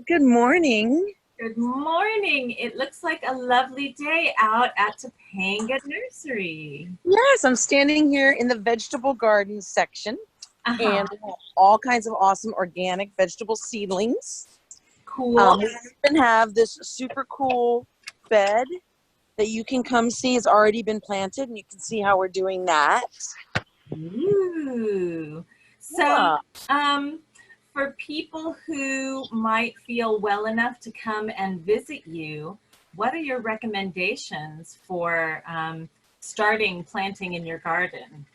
Good morning. Good morning. It looks like a lovely day out at Topanga Nursery. Yes, I'm standing here in the vegetable garden section, Uh-huh. and we have all kinds of awesome organic vegetable seedlings. Cool. We even have this super cool bed that you can come see. It's already been planted, and you can see how we're doing that. Ooh. So, Yeah. um, for people who might feel well enough to come and visit you, what are your recommendations for starting planting in your garden?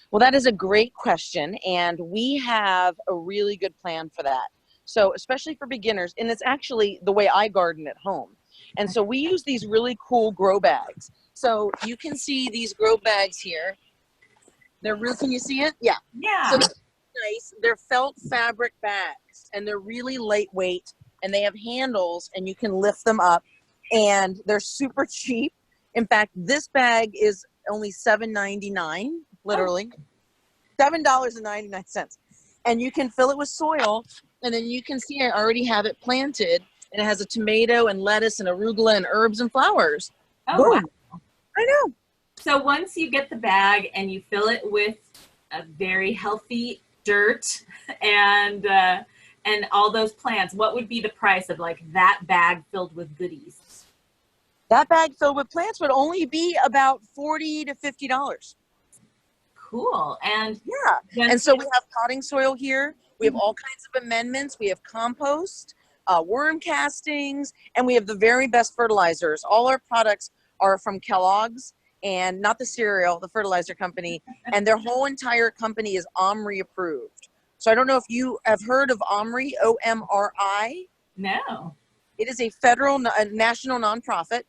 Well, that is a great question, and we have a really good plan for that. So, especially for beginners, and it's actually the way I garden at home. And so we use these really cool grow bags. So you can see these grow bags here. They're real. Can you see it? Yeah. So Yeah. they're nice. They're felt fabric bags, and they're really lightweight, and they have handles, and you can lift them up, and they're super cheap. In fact, this bag is only $7.99, Oh, literally $7.99, and you can fill it with soil, and then you can see I already have it planted, and it has a tomato and lettuce and arugula and herbs and flowers. oh, wow. Boom! I know. So once you get the bag and you fill it with a very healthy dirt and all those plants, what would be the price of like that bag filled with goodies? That bag filled with plants would only be about $40 to $50. Cool. And Yeah. And once so you, we have potting soil here. We have all kinds of amendments. We have compost, worm castings, and we have the very best fertilizers. All our products are from Kellogg's, and not the cereal, the fertilizer company. And their whole entire company is OMRI approved. So I don't know if you have heard of OMRI, OMRI. no. It is a federal, a national nonprofit,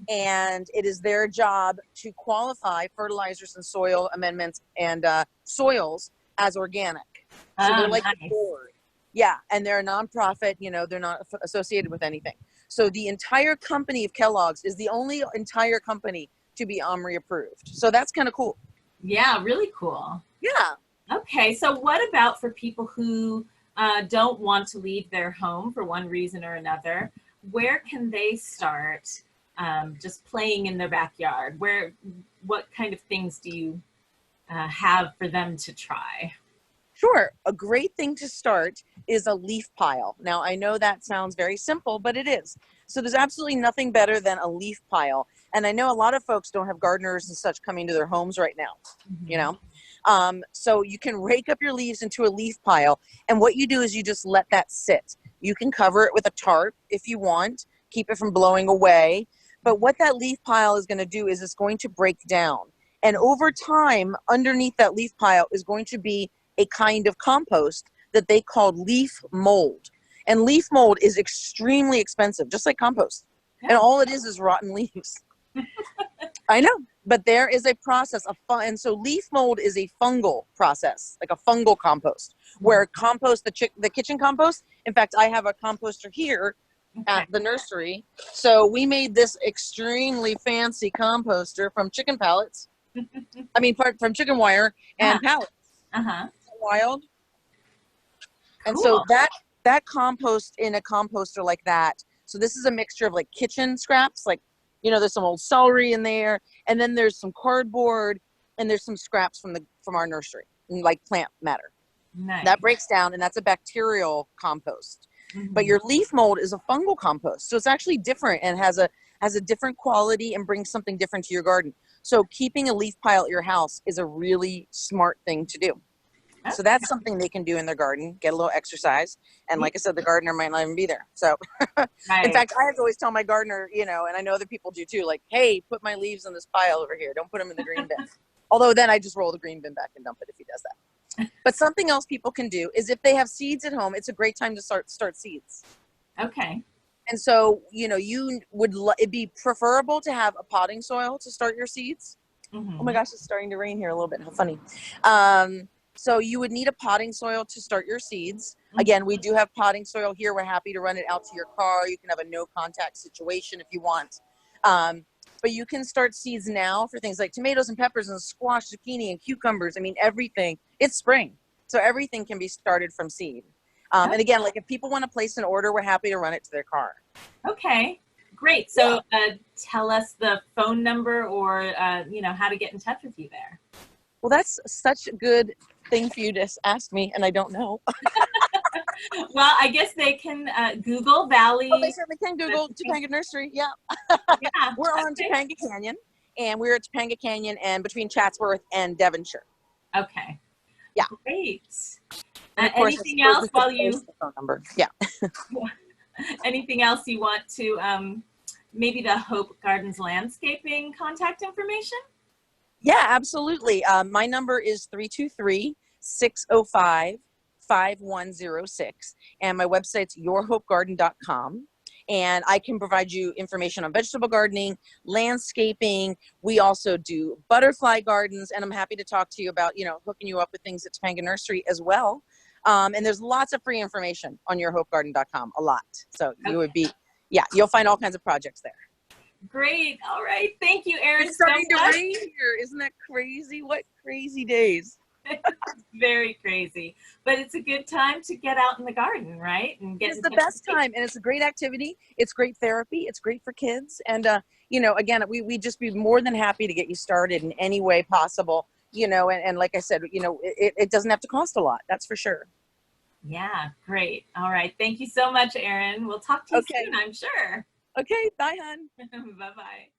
and it is their job to qualify fertilizers and soil amendments and soils as organic. So Oh, they're like the nice. board. Yeah, and they're a nonprofit, they're not associated with anything. So the entire company of Kellogg's is the only entire company to be OMRI approved. So that's kind of cool. Yeah, really cool. Yeah. Okay, so what about for people who don't want to leave their home for one reason or another? Where can they start just playing in their backyard? What kind of things do you have for them to try? Sure. A great thing to start is a leaf pile. Now, I know that sounds very simple, but it is. So there's absolutely nothing better than a leaf pile. And I know a lot of folks don't have gardeners and such coming to their homes right now, you Mhm. know? So you can rake up your leaves into a leaf pile. And what you do is you just let that sit. You can cover it with a tarp if you want, keep it from blowing away. But what that leaf pile is going to do is it's going to break down. And over time, underneath that leaf pile is going to be a kind of compost that they called leaf mold. And leaf mold is extremely expensive, just like compost. And Oh, all it is rotten leaves. I know, but there is a process of and so leaf mold is a fungal process, like a fungal compost, where compost the kitchen compost. In fact, I have a composter here okay. at the nursery. So we made this extremely fancy composter from chicken pellets. I mean, from chicken wire Uh-huh. and pallets. Uh-huh. Wild. And so Cool. that compost in a composter like that. So this is a mixture of like kitchen scraps, like there's some old celery in there, and then there's some cardboard, and there's some scraps from our nursery, like plant matter. That Nice. breaks down, and that's a bacterial compost. But Hmm. your leaf mold is a fungal compost, so it's actually different and has a different quality and brings something different to your garden. So keeping a leaf pile at your house is a really smart thing to do. So Okay. that's something they can do in their garden, get a little exercise. And like I said, the gardener might not even be there. So in Right. fact, I have to always tell my gardener, and I know other people do too, like, hey, put my leaves in this pile over here. Don't put them in the green bin. Although then I just roll the green bin back and dump it if he does that. But something else people can do is if they have seeds at home, it's a great time to start seeds. Okay. And so, you would it'd be preferable to have a potting soil to start your seeds. Oh my Hmm. gosh, it's starting to rain here a little bit. How funny. So you would need a potting soil to start your seeds. Again, we do have potting soil here. We're happy to run it out to your car. You can have a no contact situation if you want. But you can start seeds now for things like tomatoes and peppers and squash, zucchini and cucumbers. I mean, everything. It's spring. So everything can be started from seed. And again, like if people want to place an order, we're happy to run it to their car. Okay, great. So tell us the phone number or, how to get in touch with you there. Well, that's such a good thing for you to ask me, and I don't know. Well, I guess they can Google Valley. Oh, they certainly can Google Topanga Nursery. Yeah. Yeah. We're on Topanga Canyon, and we're at Topanga Canyon and between Chatsworth and Devonshire. Okay. Yeah. Great. Course, anything else while you? The phone number. Yeah. Anything else you want to? Maybe the Hope Gardens landscaping contact information? Yeah, absolutely. My number is 323-605-5106, and my website's yourhopegarden.com. And I can provide you information on vegetable gardening, landscaping. We also do butterfly gardens, and I'm happy to talk to you about, hooking you up with things at Topanga Nursery as well. And there's lots of free information on yourhopegarden.com, a lot. So you would be, you'll find all kinds of projects there. Great. All right. Thank you, Erin. It's starting to rain here. Isn't that crazy? What crazy days. Very crazy, but it's a good time to get out in the garden, right? And it's the best time, and it's a great activity. It's great therapy. It's great for kids, and again, we just be more than happy to get you started in any way possible. And like I said, it doesn't have to cost a lot. That's for sure. Yeah, great. All right, thank you so much, Erin. We'll talk to you soon, I'm sure. Okay, bye, hon. Bye-bye.